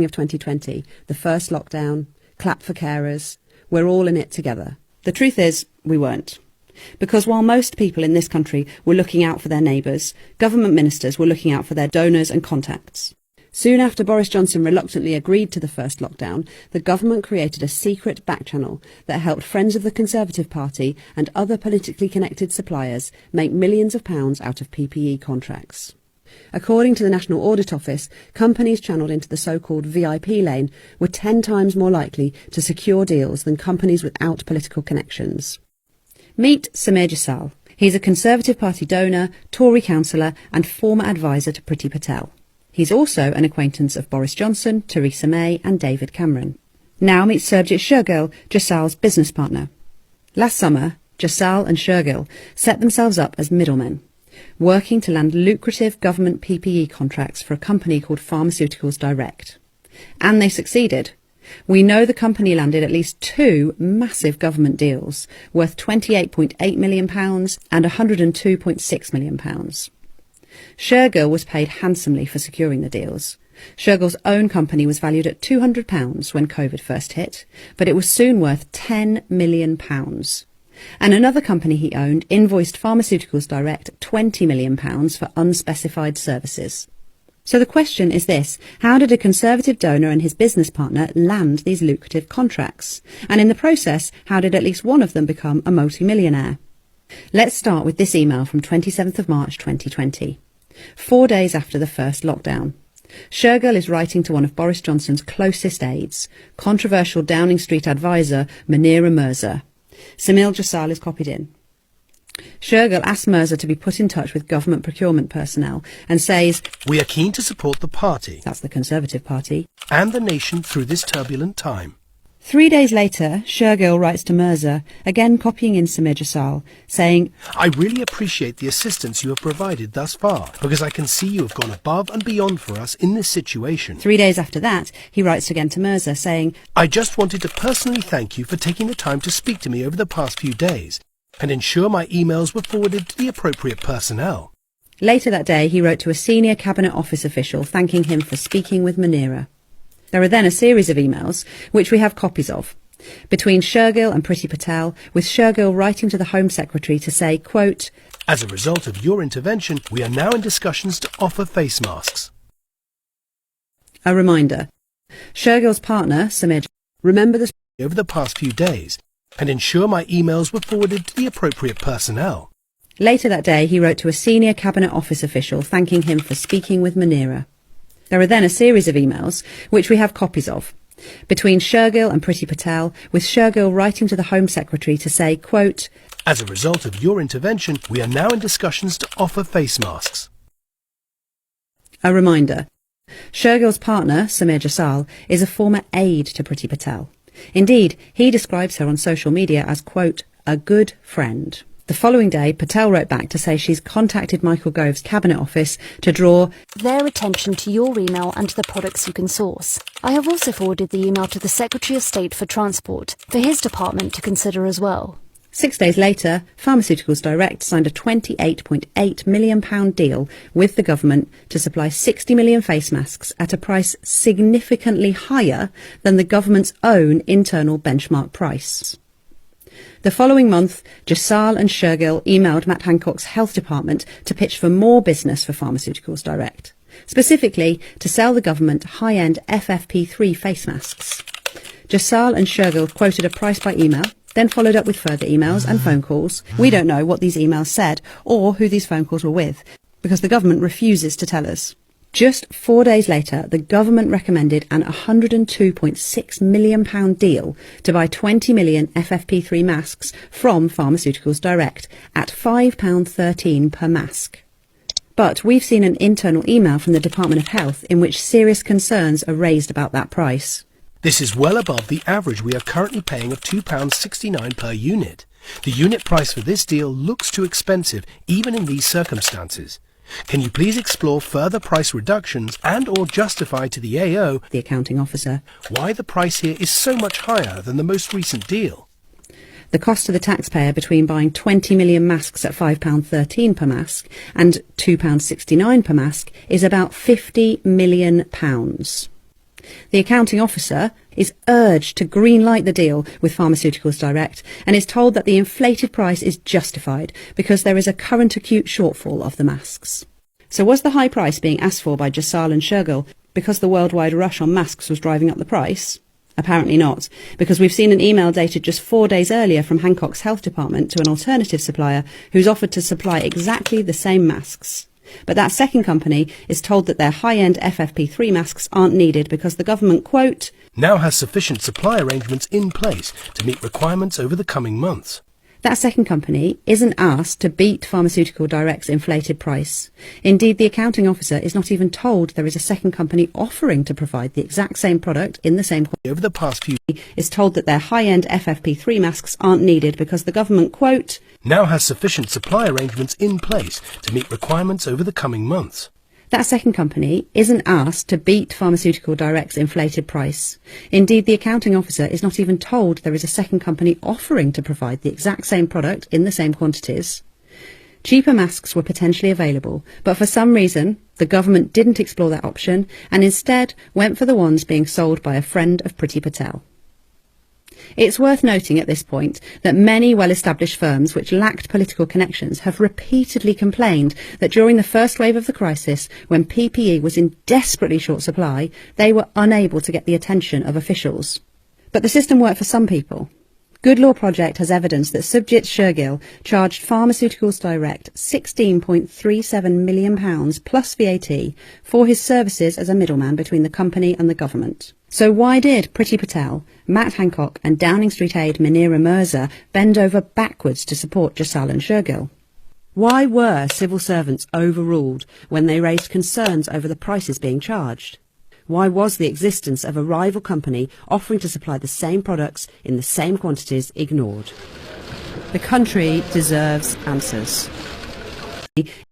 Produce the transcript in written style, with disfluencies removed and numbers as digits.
of 2020, the first lockdown, clap for carers, we're all in it together. The truth is, we weren't. Because while most people in this country were looking out for their neighbours, government ministers were looking out for their donors and contacts. Soon after Boris Johnson reluctantly agreed to the first lockdown, the government created a secret back channel that helped friends of the Conservative Party and other politically connected suppliers make millions of pounds out of PPE contracts. According to the National Audit Office, companies channelled into the so-called VIP lane were 10 times more likely to secure deals than companies without political connections. Meet Samir Jasal. He's a Conservative Party donor, Tory councillor and former advisor to Priti Patel. He's also an acquaintance of Boris Johnson, Theresa May and David Cameron. Now meet Surjit Shergill, Jasal's business partner. Last summer, Jasal and Shergill set themselves up as middlemen, working to land lucrative government PPE contracts for a company called Pharmaceuticals Direct. And they succeeded. We know the company landed at least 2 massive government deals worth £28.8 million and £102.6 million. Shergill was paid handsomely for securing the deals. Shergill's own company was valued at £200 when COVID first hit, but it was soon worth £10 million. And another company he owned invoiced Pharmaceuticals Direct £20 million for unspecified services. So the question is this: how did a Conservative donor and his business partner land these lucrative contracts? And in the process, how did at least one of them become a multimillionaire? Let's start with this email from 27th of March 2020, 4 days after the first lockdown. Shergill is writing to one of Boris Johnson's closest aides, controversial Downing Street advisor Munira Mirza. Samir Jasal is copied in. Shergill asks Mirza to be put in touch with government procurement personnel and says, "We are keen to support the party," that's the Conservative Party, "and the nation through this turbulent time." 3 days later, Shergill writes to Mirza, again copying in Samir Jasal, saying, "I really appreciate the assistance you have provided thus far, because I can see you have gone above and beyond for us in this situation." 3 days after that, he writes again to Mirza, saying, "I just wanted to personally thank you for taking the time to speak to me over the past few days, and ensure my emails were forwarded to the appropriate personnel." Later that day, he wrote to a senior Cabinet Office official thanking him for speaking with Munira. There are then a series of emails, which we have copies of, between Shergill and Priti Patel, with Shergill writing to the Home Secretary to say, quote, "As a result of your intervention, we are now in discussions to offer face masks." A reminder. Shergill's partner, Samir, remember this over the past few days, and ensure my emails were forwarded to the appropriate personnel. Later that day, he wrote to a senior Cabinet Office official thanking him for speaking with Munira. There are then a series of emails, which we have copies of, between Shergill and Priti Patel, with Shergill writing to the Home Secretary to say, quote, "As a result of your intervention, we are now in discussions to offer face masks." A reminder. Shergill's partner, Samir Jasal, is a former aide to Priti Patel. Indeed, he describes her on social media as, quote, "a good friend." The following day, Patel wrote back to say she's contacted Michael Gove's Cabinet Office to draw their attention to your email and the products you can source. I have also forwarded the email to the Secretary of State for Transport for his department to consider as well. 6 days later, Pharmaceuticals Direct signed a £28.8 million deal with the government to supply 60 million face masks at a price significantly higher than the government's own internal benchmark price. The following month, Jasal and Shergill emailed Matt Hancock's health department to pitch for more business for Pharmaceuticals Direct, specifically to sell the government high-end FFP3 face masks. Jasal and Shergill quoted a price by email, then followed up with further emails and phone calls. We don't know what these emails said or who these phone calls were with, because the government refuses to tell us. Just 4 days later, the government recommended an £102.6 million deal to buy 20 million FFP3 masks from Pharmaceuticals Direct at £5.13 per mask. But we've seen an internal email from the Department of Health in which serious concerns are raised about that price. This is well above the average we are currently paying of £2.69 per unit. The unit price for this deal looks too expensive, even in these circumstances. Can you please explore further price reductions and or justify to the AO, the accounting officer, why the price here is so much higher than the most recent deal? The cost to the taxpayer between buying 20 million masks at £5.13 per mask and £2.69 per mask is about £50 million. The accounting officer is urged to greenlight the deal with Pharmaceuticals Direct and is told that the inflated price is justified because there is a current acute shortfall of the masks. So was the high price being asked for by Jasal and Shergill because the worldwide rush on masks was driving up the price? Apparently not, because we've seen an email dated just 4 days earlier from Hancock's health department to an alternative supplier who's offered to supply exactly the same masks. But that second company is told that their high-end FFP3 masks aren't needed because the government, quote, now has sufficient supply arrangements in place to meet requirements over the coming months. That second company isn't asked to beat Pharmaceutical Direct's inflated price. Indeed, the accounting officer is not even told there is a second company offering to provide the exact same product in the same quantity. Over the past few Is told that their high-end FFP3 masks aren't needed because the government, quote, now has sufficient supply arrangements in place to meet requirements over the coming months. That second company isn't asked to beat Pharmaceutical Direct's inflated price. Indeed, the accounting officer is not even told there is a second company offering to provide the exact same product in the same quantities. Cheaper masks were potentially available, but for some reason, the government didn't explore that option and instead went for the ones being sold by a friend of Priti Patel. It's worth noting at this point that many well-established firms which lacked political connections have repeatedly complained that during the first wave of the crisis, when PPE was in desperately short supply, they were unable to get the attention of officials. But the system worked for some people. Good Law Project has evidence that Subjit Shergill charged Pharmaceuticals Direct £16.37 million plus VAT for his services as a middleman between the company and the government. So why did Priti Patel, Matt Hancock and Downing Street aide Munira Mirza bend over backwards to support Jasal and Shergill? Why were civil servants overruled when they raised concerns over the prices being charged? Why was the existence of a rival company offering to supply the same products in the same quantities ignored? The country deserves answers.